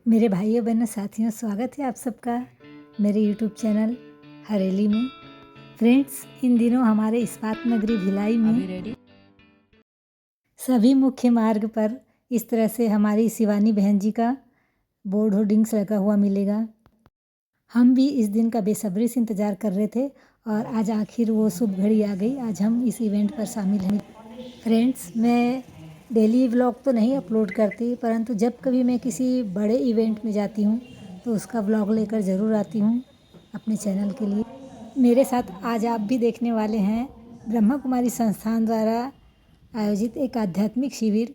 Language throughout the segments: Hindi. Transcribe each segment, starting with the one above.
मेरे भाइयों बहनों साथियों, स्वागत है आप सबका मेरे यूट्यूब चैनल हरेली में। फ्रेंड्स, इन दिनों हमारे इस्पात नगरी भिलाई में सभी मुख्य मार्ग पर इस तरह से हमारी शिवानी बहन जी का बोर्ड होर्डिंग्स लगा हुआ मिलेगा। हम भी इस दिन का बेसब्री से इंतज़ार कर रहे थे और आज आखिर वो शुभ घड़ी आ गई। आज हम इस इवेंट पर शामिल हैं। फ्रेंड्स, मैं डेली व्लॉग तो नहीं अपलोड करती, परंतु जब कभी मैं किसी बड़े इवेंट में जाती हूँ तो उसका व्लॉग लेकर ज़रूर आती हूँ अपने चैनल के लिए। मेरे साथ आज आप भी देखने वाले हैं ब्रह्मा कुमारी संस्थान द्वारा आयोजित एक आध्यात्मिक शिविर,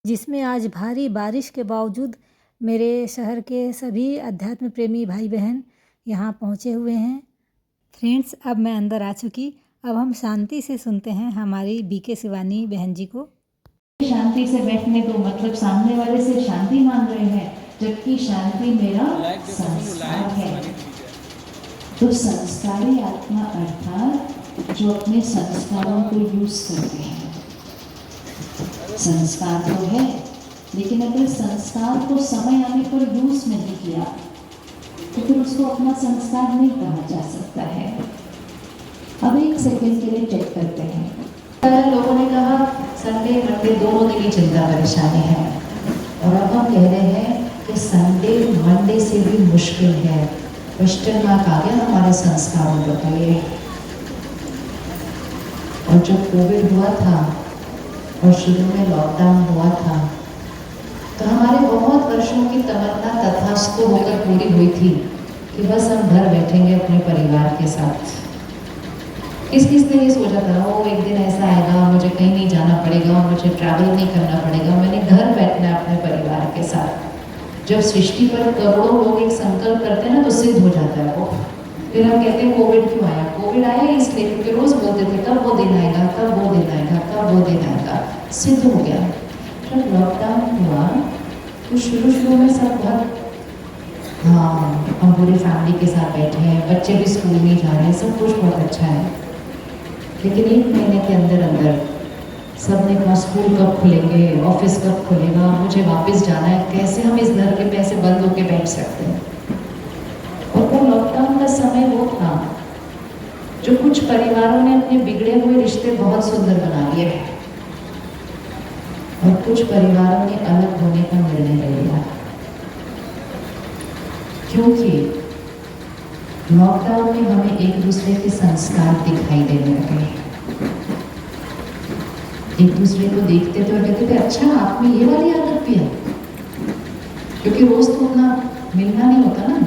जिसमें आज भारी बारिश के बावजूद मेरे शहर के सभी अध्यात्म प्रेमी भाई बहन यहाँ पहुँचे हुए हैं। फ्रेंड्स, अब मैं अंदर आ चुकी। अब हम शांति से सुनते हैं हमारी बीके शिवानी बहन जी को। शांति से बैठने को मतलब सामने वाले से शांति मांग रहे हैं, जबकि शांति मेरा संस्कार है। तो संस्कारी आत्मा अर्थात जो अपने संस्कारों को यूज करते हैं। संस्कार तो है, लेकिन अगर संस्कार को समय आने पर यूज नहीं किया तो फिर उसको अपना संस्कार नहीं कहा जा सकता है। अब एक सेकंड के लिए चेक करते हैं। लोगों ने कहा संडे मंडे दोनों दिन ही चिंता परेशानी है, और अब हम कह रहे हैं कि संडे मंडे से भी मुश्किल है। क्वेश्चन मार्क आ गया हमारे संस्कारों पर। ये और जब कोविड हुआ था और शुरू में लॉकडाउन हुआ था तो हमारे बहुत वर्षों की तमन्ना तथास्तु होकर पूरी हुई थी कि बस हम घर बैठेंगे अपने परिवार के साथ। किसने ये सोचा था वो एक दिन ऐसा आएगा, मुझे कहीं नहीं जाना पड़ेगा, मुझे ट्रैवल नहीं करना पड़ेगा, मैंने घर बैठना है अपने परिवार के साथ। जब सृष्टि पर करोड़ों लोग एक संकल्प करते हैं ना तो सिद्ध हो जाता है वो। फिर हम कहते हैं कोविड क्यों आया? कोविड आया इसलिए क्योंकि रोज बोलते थे कब वो दिन आएगा, कब वो दिन आएगा, कब वो दिन आएगा। सिद्ध हो गया। जब लॉकडाउन हुआ तो शुरू में सब बहुत हम पूरी फैमिली के साथ बैठे हैं, बच्चे भी स्कूल नहीं जा रहे हैं, सब कुछ बहुत अच्छा है। लेकिन एक महीने के अंदर सब ने कहा स्कूल कब खुलेंगे, ऑफिस कब खुलेगा, मुझे वापस जाना है, कैसे हम इस घर के पैसे बंद होके बैठ सकते हैं। और वो लॉकडाउन का समय वो था जो कुछ परिवारों ने अपने बिगड़े हुए रिश्ते बहुत सुंदर बना लिए और कुछ परिवारों ने अलग होने का निर्णय ले लिया, क्योंकि लॉकडाउन में हमें एक दूसरे के संस्कार दिखाई देने लगे। एक दूसरे को देखते थे और कहते थे अच्छा आप में ये वाली आदत भी है, क्योंकि रोज तो उतना मिलना नहीं होता ना।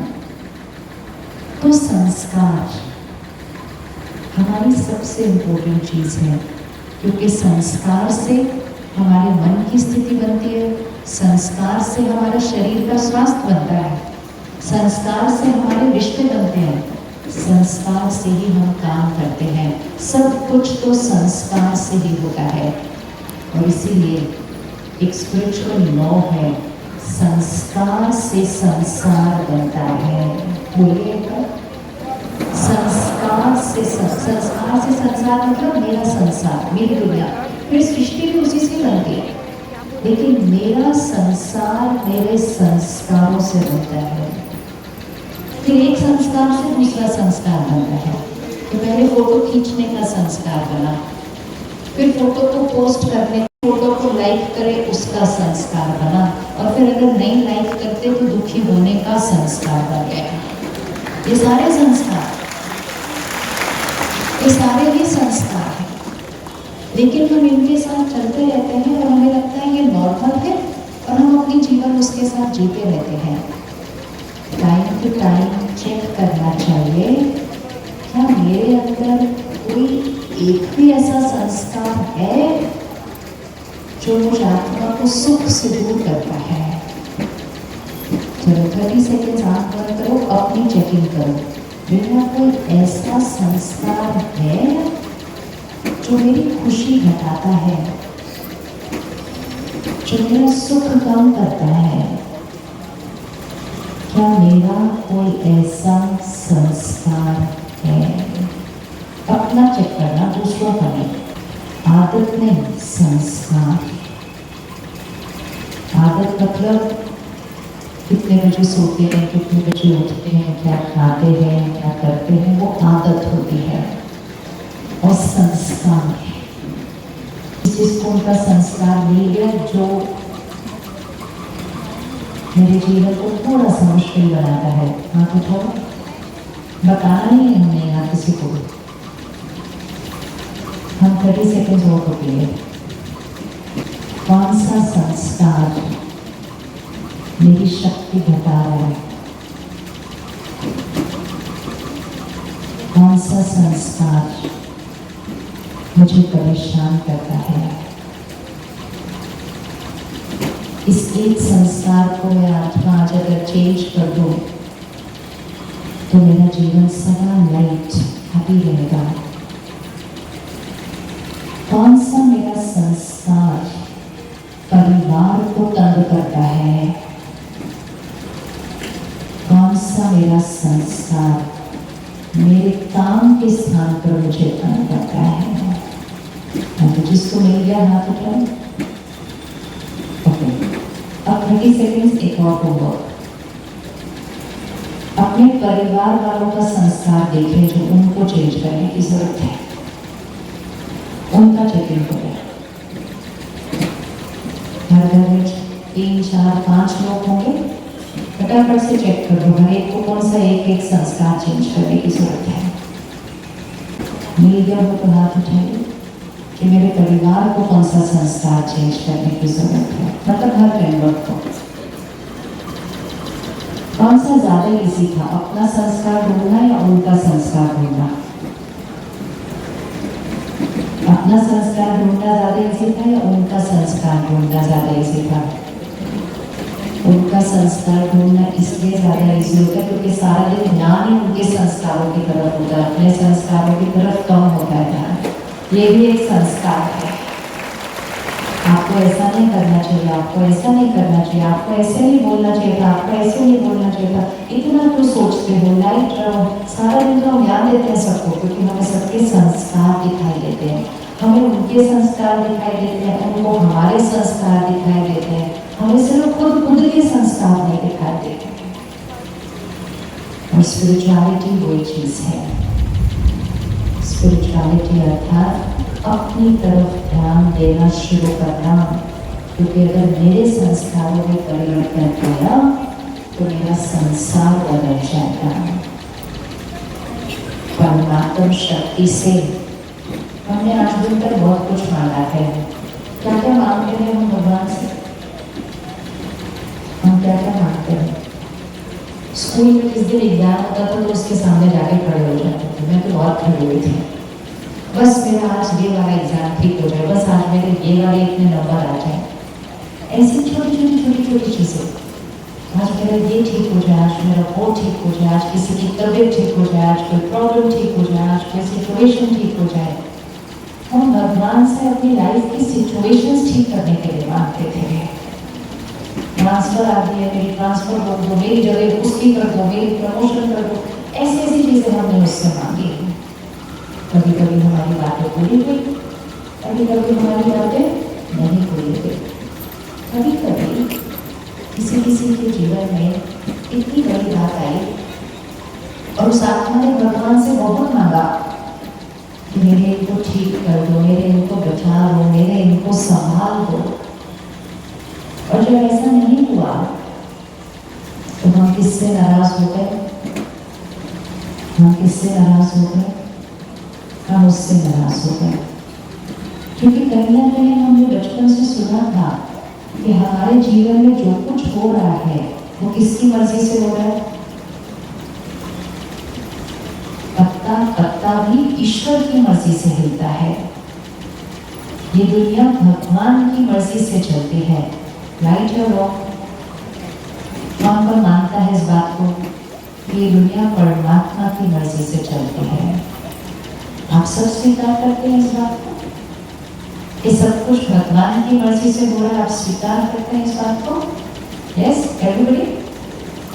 तो संस्कार हमारी सबसे इम्पोर्टेंट चीज है, क्योंकि संस्कार से हमारे मन की स्थिति बनती है, संस्कार से हमारे शरीर का स्वास्थ्य बनता है, संस्कार से हमारे रिश्ते बनते हैं, संस्कार से ही हम काम करते हैं। सब कुछ तो संस्कार से ही होता है। और इसीलिए एक स्पिरिचुअल लॉ है, संस्कार से संसार बनता है। बोलिए संस्कार से संसार मतलब मेरा संसार, मेरी दुनिया। फिर सृष्टि भी उसी से बनती है, लेकिन मेरा संसार मेरे संस्कारों से बनता है। फिर एक संस्कार से दूसरा संस्कार बनता है। तो पहले फोटो खींचने का संस्कार बना, फिर फोटो को पोस्ट करने, फोटो को लाइक करे उसका संस्कार बना, और फिर अगर नहीं लाइक करते तो दुखी होने का संस्कार बन गया। ये सारे ही संस्कार हैं, लेकिन हम इनके साथ चलते रहते हैं और हमें लगता है ये नॉर्मल है और हम अपनी जीवन उसके साथ जीते रहते हैं। टाइम टू टाइम चेक करना चाहिए क्या मेरे अंदर कोई एक भी ऐसा संस्कार है जो मुझ आत्मा को सुख से दूर करता है। चलो 30 सेकेंड आंख बंद करो, अपनी चेकिंग करो। मेरा कोई ऐसा संस्कार है जो मेरी खुशी घटाता है, जो मेरा सुख कम करता है? क्या मेरा कोई ऐसा संस्कार है? अपना चेक करना, दूसरों का नहीं। आदत नहीं, संस्कार। आदत मतलब कितने बजे सोते हैं, कितने बजे उठते हैं, क्या खाते हैं, क्या करते हैं, वो आदत होती है और संस्कार है। जिसको उनका संस्कार मिल गया, जो मेरे जीवन को थोड़ा सा मुश्किल बनाता है, हाथ उठाओ। बताना नहीं है हमने यहाँ किसी को भी। हम 30 सेकेंड और रुकेंगे। कौन सा संस्कार मेरी शक्ति घटा रहा है? कौन सा संस्कार मुझे परेशान करता है? इस एक संस्कार को मैं आज अगर चेंज कर दूं तो मेरा जीवन सदा लाइट हैप्पी रहेगा। कौन सा मेरा संस्कार परिवार को तंग करता है? कौन सा मेरा संस्कार मेरे काम के स्थान पर मुझे तंग करता है? तो जिसको मिल गया हाथ उठाओ। ओके, अब 30 सेकेंड्स एक और होमवर्क। अपने परिवार वालों का संस्कार देखें जो उनको चेंज करने की जरूरत है, उनका चेकिंग करें। हर घर में 3, 4, 5 लोग होंगे, फटाफट से चेक कर दो हर एक को कौन सा एक संस्कार चेंज करने की जरूरत है। मिल गया हो तो हाथ उठाइए कि मेरे परिवार को कौन सा संस्कार चेंज करने की जरूरत है, मतलब हर मेंबर को। कौन सा ज्यादा इजी था, अपना संस्कार ढूंढना या उनका संस्कार ढूंढना? अपना संस्कार ढूंढना ज्यादा इजी था या उनका संस्कार ढूंढना ज्यादा इजी था? उनका संस्कार ढूंढना इसलिए ज्यादा इजी होता है क्योंकि सारा दिन ध्यान ही उनके संस्कारों की तरफ होता है, अपने संस्कारों की तरफ कम होता है ध्यान। ये भी एक संस्कार है। आपको ऐसा नहीं करना चाहिए, आपको ऐसा नहीं करना चाहिए, आपको ऐसे नहीं बोलना चाहिए था, आपको ऐसे नहीं बोलना चाहिए था, इतना क्यों सोचते हो? लाइट रहो। सारा दिन तो हम ध्यान देते हैं सबको, क्योंकि हमें सबके संस्कार दिखाई देते हैं। हमें उनके संस्कार दिखाई देते हैं, उनको हमारे संस्कार दिखाई देते हैं, हमें सिर्फ खुद के संस्कार नहीं दिखाई देते। और स्पिरिचुअलिटी वही चीज है। स्पिरिचुअलिटी अर्थात अपनी तरफ ध्यान देना शुरू करना, क्योंकि अगर मेरे संस्कारों में परिवर्तन किया तो मेरा संसार बदल जाएगा। परमात्मा शक्ति से हमने आज दिन तक बहुत कुछ मांगा है। क्या क्या मांगते हैं हम भगवान से? हम क्या क्या मांगते हैं? स्कूल में किस दिन एग्जाम होता था तो उसके सामने जाके खड़े हो जाते थे। मैं तो बहुत खड़ी हुई थी, बस मेरा आज ये वाला एग्जाम ठीक हो जाए, बस आज मेरे ये वाले इतने नंबर आ जाए। ऐसी छोटी चीजें, आज मेरा ये ठीक हो जाए, आज मेरा वो ठीक हो जाए, आज किसी की तबीयत ठीक हो जाए, आज कोई प्रॉब्लम ठीक हो जाए, आज कोई सिचुएशन ठीक हो जाए। हम भगवान से अपनी लाइफ की सिचुएशंस ठीक करने के लिए मांगते थे। ट्रांसफर आ गई है, मेरी ट्रांसफर कर दो, मेरी जगह उसकी कर दो, मेरी प्रमोशन कर दो, ऐसी चीजें हमने उससे मांगी। कभी कभी हमारी बातें पूरी हुई, कभी कभी हमारी बातें नहीं पूरी हुई। कभी कभी किसी के जीवन में इतनी बड़ी बात आई और उस आत्मा ने भगवान से बहुत मांगा कि मेरे इनको ठीक कर दो, मेरे इनको बचा दो, मेरे इनको संभाल दो। और जब ऐसा नहीं हुआ तो हम किससे नाराज हो गए? हम किससे नाराज हो गए? हम उससे नाराज हो गए, क्योंकि कहीं ना कहीं हमने बचपन से सुना था कि हमारे जीवन में जो कुछ हो रहा है वो किसकी मर्जी से हो रहा है? पत्ता भी ईश्वर की मर्जी से हिलता है। ये दुनिया भगवान की मर्जी से चलती है। राइट और रॉन्ग? कौन कौन मानता है इस बात को कि ये दुनिया परमात्मा की मर्जी से चलती है? आप सब स्वीकार करते हैं इस बात को? ये सब कुछ भगवान की मर्जी से हो रहा है, आप स्वीकार करते हैं इस बात को? Yes everybody?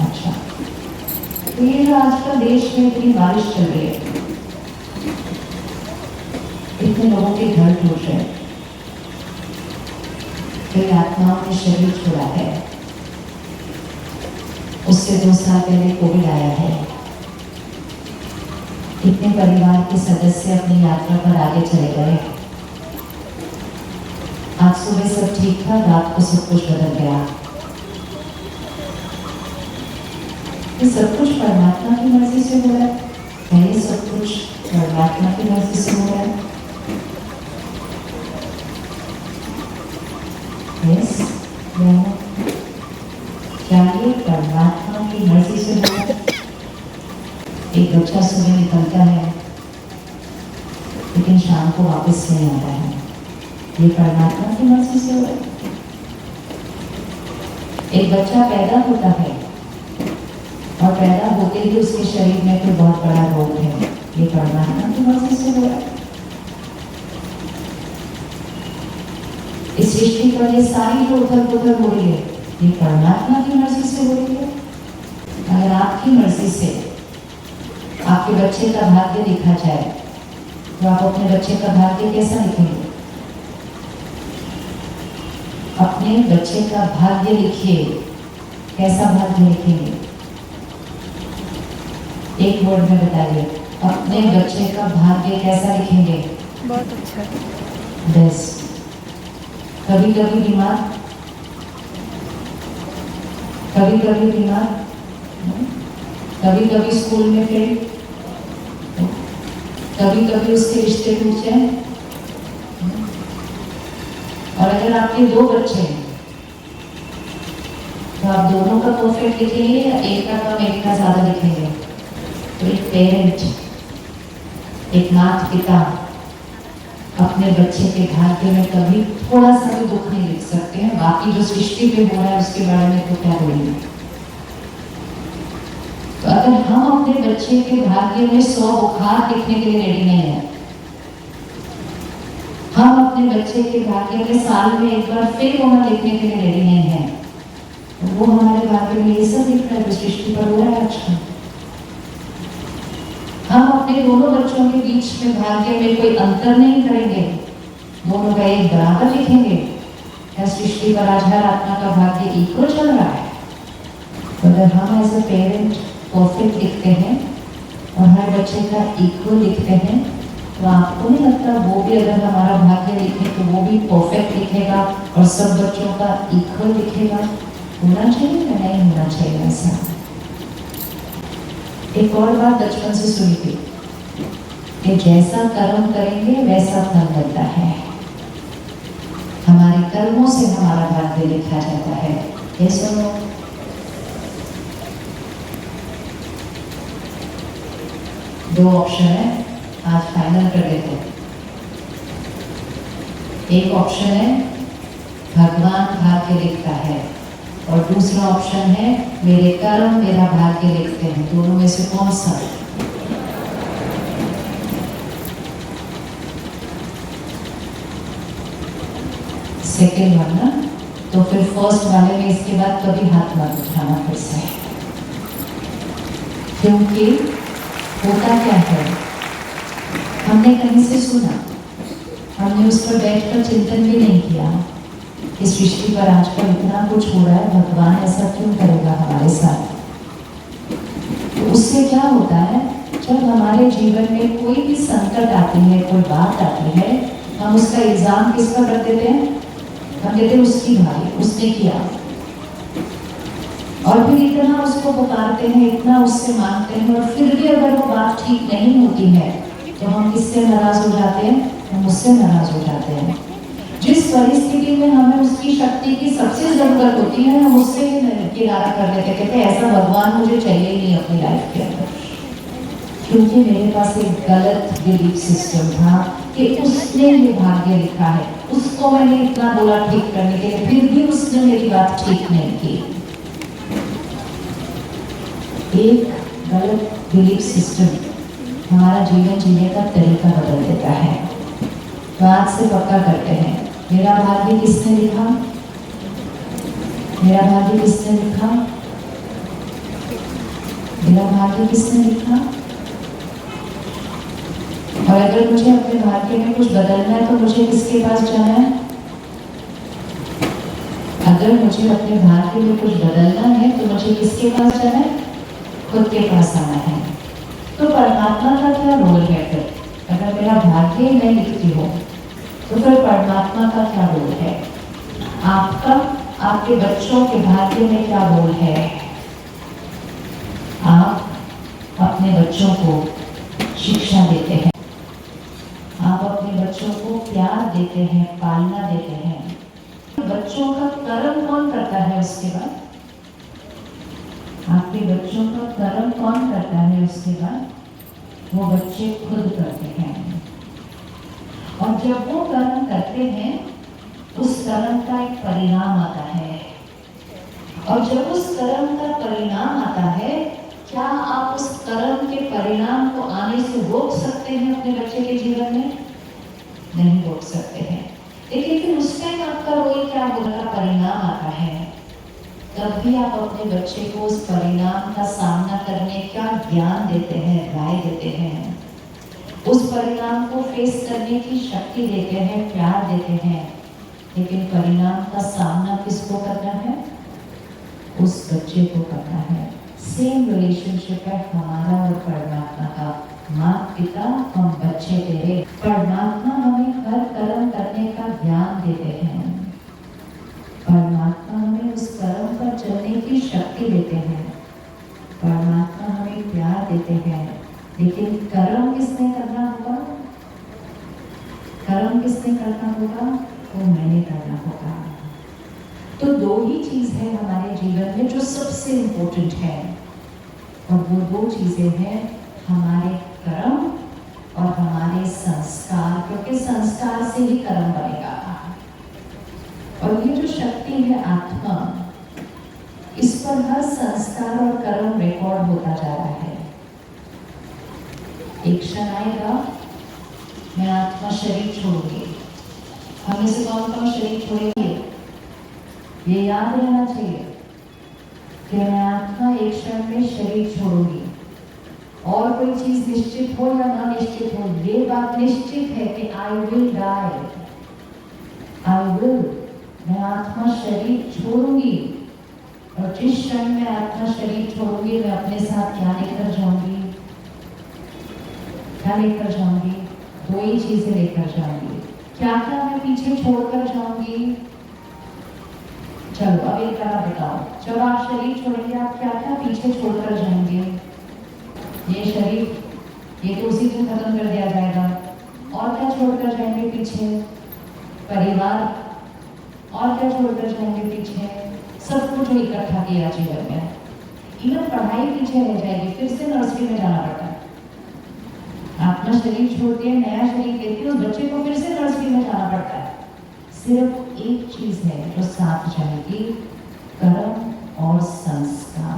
अच्छा, तो ये जो आजकल देश में इतनी बारिश चल रही है, इतने लोगों के घर टूट रहे, कई आत्माओं ने शरीर छोड़ा है, उससे 2 साल पहले कोविड आया है। कितने परिवार के सदस्य अपनी यात्रा पर आगे चले गए। आज सुबह सब ठीक था, रात को सब कुछ बदल गया। ये सब कुछ परमात्मा की मर्जी से हो रहा है। क्या ये सब कुछ परमात्मा की मर्जी से हो रहा है? यस, क्या ये परमात्मा की मर्जी से हो रहा है? एक बच्चा सुबह निकलता है लेकिन शाम को वापस नहीं आता है। ये परमात्मा की मर्जी से हो रहा है। एक बच्चा पैदा होता है और पैदा होते ही उसके शरीर में कोई बहुत बड़ा रोग है। ये परमात्मा की मर्जी से हो रहा है। इस सृष्टि पर ये सारी जो उथल पुथल हो रही है, ये परमात्मा की मर्जी से हो रही है। अगर आपकी मर्जी से आपके बच्चे का भाग्य लिखा जाए तो आप अपने बच्चे का भाग्य कैसा लिखेंगे? अपने बच्चे का भाग्य लिखिए। कैसा भाग्य लिखेंगे? एक वर्ड में बताइए, अपने बच्चे का भाग्य कैसा लिखेंगे? बहुत अच्छा। बेस्ट। कभी कभी बीमार, कभी कभी बीमार, कभी कभी स्कूल में फेल, कभी कभी उसके रिश्ते टूट जाए। और अगर आपके 2 बच्चे हैं तो आप दोनों का परफेक्ट लिखेंगे या एक का कम एक का ज्यादा लिखेंगे? तो एक पेरेंट, एक माता पिता अपने बच्चे के भाग्य में कभी थोड़ा सा भी दुख नहीं लिख सकते हैं। बाकी जो सृष्टि पे हो रहा है उसके बारे में तो क्या बोलेंगे। तो अगर हम अपने बच्चे के भाग्य में 100 बुखार लिखने के लिए रेडी नहीं है, हम अपने बच्चे के भाग्य में साल में एक बार फेल होना लिखने के लिए रेडी नहीं है, तो वो हमारे भाग्य में ये सब लिख रहा है जो सृष्टि पर हो रहा है आजकल। हम अपने दोनों बच्चों के बीच में भाग्य में कोई अंतर नहीं करेंगे, दोनों का एक बराबर लिखेंगे। क्या सृष्टि पर आज हर आत्मा का भाग्य इक्वल चल रहा है? तो अगर हम एज ए पेरेंट परफेक्ट लिखते हैं और हर बच्चे का इक्वल लिखते हैं, तो आपको नहीं लगता वो भी अगर हमारा भाग्य लिखे तो वो भी परफेक्ट लिखेगा और सब बच्चों का इक्वल लिखेगा? होना चाहिए या नहीं होना चाहिए ऐसा? एक और बात बचपन से सुनी थी कि जैसा कर्म करेंगे वैसा फल मिलता है। हमारे कर्मों से हमारा भाग्य लिखा जाता है। ये सुनो, दो ऑप्शन है, आज फाइनल कर देते हैं। एक ऑप्शन है भगवान भाग्य लिखता है और दूसरा ऑप्शन है मेरे कर्म मेरा भाग्य लिखते हैं। दोनों में से कौन सा? सेकेंड वन ना? तो फिर फर्स्ट वाले में इसके बाद कभी हाथ मत उठाना फिर से, क्योंकि होता क्या है, हमने कहीं से सुना, हमने उस पर बैठकर चिंतन भी नहीं किया। इस सृष्टि पर आजकल इतना कुछ हो रहा है, भगवान ऐसा क्यों करेगा हमारे साथ? तो उससे क्या होता है, जब हमारे जीवन में कोई भी संकट आती है, कोई बात आती है, हम उसका इल्जाम किस पर रख देते हैं? हम कहते हैं उसकी भाई, उसने किया। और फिर इतना उसको पुकारते हैं, इतना उससे मांगते हैं, और फिर भी अगर वो बात ठीक नहीं होती है तो हम किससे नाराज हो जाते हैं? हम उससे नाराज हो जाते हैं। जिस परिस्थिति में हमें उसकी शक्ति की सबसे जरूरत होती है, हम उससे किनारा कर देते, कहते ऐसा भगवान मुझे चाहिए ही नहीं अपनी लाइफ के अंदर, क्योंकि मेरे पास एक गलत बिलीफ सिस्टम था कि उसने ये भाग्य लिखा है, उसको मैंने इतना बोला ठीक करने के लिए, फिर भी उसने मेरी बात ठीक नहीं की। एक गलत बिलीफ सिस्टम हमारा जीवन जीने का तरीका बदल देता है। तो आज से पक्का करते हैं, मेरा भाग्य किसने लिखा? मेरा भाग्य किसने लिखा? मेरा भाग्य किसने लिखा? और अगर मुझे अपने भाग्य में कुछ बदलना है तो मुझे किसके पास जाना है? अगर मुझे अपने भाग्य में कुछ बदलना है तो मुझे बच्चे किसके पास जाना है? खुद के पास आना है। तो परमात्मा का क्या रोल है फिर? अगर मेरा भाग्य ही नहीं लिखती हो तो फिर परमात्मा का क्या रोल है? आपका, आपके बच्चों के भाग्य में क्या रोल है? आप अपने बच्चों को शिक्षा देते हैं, आप अपने बच्चों को प्यार देते हैं, पालना देते हैं। बच्चों का कर्म कौन करता है उसके बाद? आपके बच्चों का कर्म कौन करता है उसके बाद? वो बच्चे खुद करते हैं। और जब वो कर्म करते हैं उस कर्म का एक परिणाम आता है, और जब उस कर्म का परिणाम आता है, क्या आप उस कर्म के परिणाम को आने से रोक सकते हैं अपने बच्चे के जीवन में? नहीं रोक सकते हैं। लेकिन फिर उस टाइम आपका रोल क्या होगा? परिणाम आता है, तब भी आप अपने बच्चे को उस परिणाम का सामना करने का ज्ञान देते हैं, राय देते हैं, उस परिणाम को फेस करने की शक्ति देते हैं, प्यार देते हैं। लेकिन परिणाम का सामना किसको करना है? उस बच्चे को करना है। सेम रिलेशनशिप है हमारा और परमात्मा का। माता पिता, हम बच्चे तेरे। परमात्मा हमें हर कर्म करने का ज्ञान देते हैं, परमात्मा हमें उस कर्म पर चलने की शक्ति देते हैं, परमात्मा हमें प्यार देते हैं। लेकिन कर्म किसने करना होगा? कर्म किसने करना होगा? वो मैंने करना होगा। तो दो ही चीज है हमारे जीवन में जो सबसे इम्पोर्टेंट है, और वो दो चीजें हैं हमारे कर्म और हमारे संस्कार, क्योंकि संस्कार से ही कर्म बनेगा। और ये जो शक्ति है आत्मा, इस पर हर संस्कार और कर्म रिकॉर्ड होता जा रहा है। एक क्षण आएगा, मैं आत्मा शरीर छोड़ूंगी। हमें से कौन कौन शरीर छोड़ेंगे? ये याद रहना चाहिए कि मैं आत्मा एक क्षण में शरीर छोड़ूंगी। और कोई चीज निश्चित हो या ना निश्चित हो, ये बात निश्चित है कि I will die, I will, मैं आत्मा शरीर छोड़ूंगी। और जिस क्षण में आत्मा शरीर छोड़ूंगी, मैं अपने साथ क्या लेकर जाऊंगी? क्या लेकर जाऊंगी? दो ही चीजें लेकर जाऊंगी। क्या क्या मैं पीछे छोड़कर जाऊंगी? चलो अब एक बार बताओ, जब आप शरीर छोड़ेंगे आप क्या क्या पीछे छोड़कर जाएंगे? ये शरीर, ये तो उसी दिन खत्म कर दिया जाएगा। और क्या छोड़कर जाएंगे पीछे? परिवार। और क्या छोड़कर जाएंगे पीछे? सब कुछ जो इकट्ठा किया जीवन में। इवन पढ़ाई पीछे रह जाएगी, फिर से नर्सरी में जाना पड़ता है। आत्मा शरीर छोड़ के नया शरीर लेती है, उस बच्चे को फिर से नर्सरी में जाना पड़ता है। सिर्फ एक चीज है जो साथ जाएगी, कर्म और संस्कार।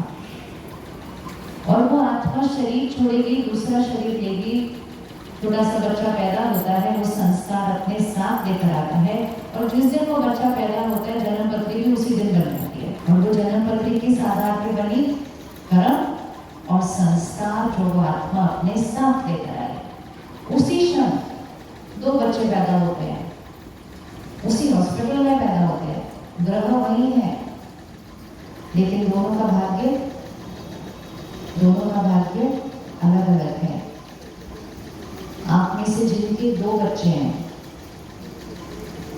और वो आत्मा शरीर छोड़ेगी, दूसरा शरीर लेगी। छोटा सा बच्चा पैदा होता है, वो संस्कार अपने साथ लेकर आता है, और जिस दिन वो बच्चा पैदा होता है, जन्म पत्री भी उसी दिन बन जाती है। और वो जन्म पत्री किस आधार पर बनी? कर्म और संस्कार जो वो आत्मा अपने साथ लेकर आए। उसी क्षण दो बच्चे पैदा होते हैं, उसी हॉस्पिटल में पैदा होते हैं, ग्रह वही है, लेकिन दोनों का भाग्य अलग अलग है। आप में से जिनके दो बच्चे हैं,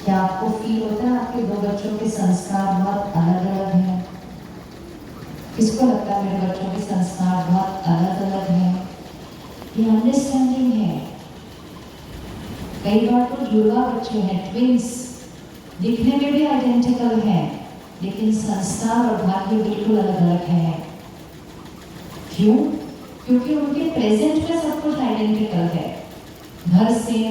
क्या आपको फील होता है आपके दो बच्चों के संस्कार बहुत अलग अलग हैं? किसको लगता है मेरे बच्चों के संस्कार बहुत अलग अलग हैं? ये अंडरस्टैंडिंग है। कई बार तो जुड़वा बच्चे हैं, ट्विंस, दिखने में भी आइडेंटिकल हैं, लेकिन संस्कार और भाग्य बिल्कुल अलग अलग है। क्यों? क्योंकि उनके प्रेजेंट में सब कुछ आइडेंटिकल है। घर से,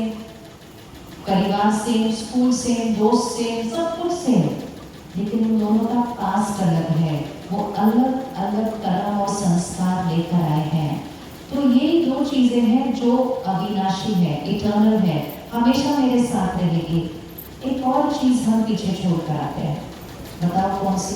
परिवार से, स्कूल से, दोस्त से, सब कुछ से, लेकिन उन दोनों का पास्ट अलग है। वो अलग अलग कर्म और संस्कार लेकर आए हैं। तो ये दो चीजें हैं जो अविनाशी है, इटर्नल है, हमेशा मेरे साथ रहेगी। एक और चीज हम पीछे छोड़ कर आते हैं, बताओ कौन सी?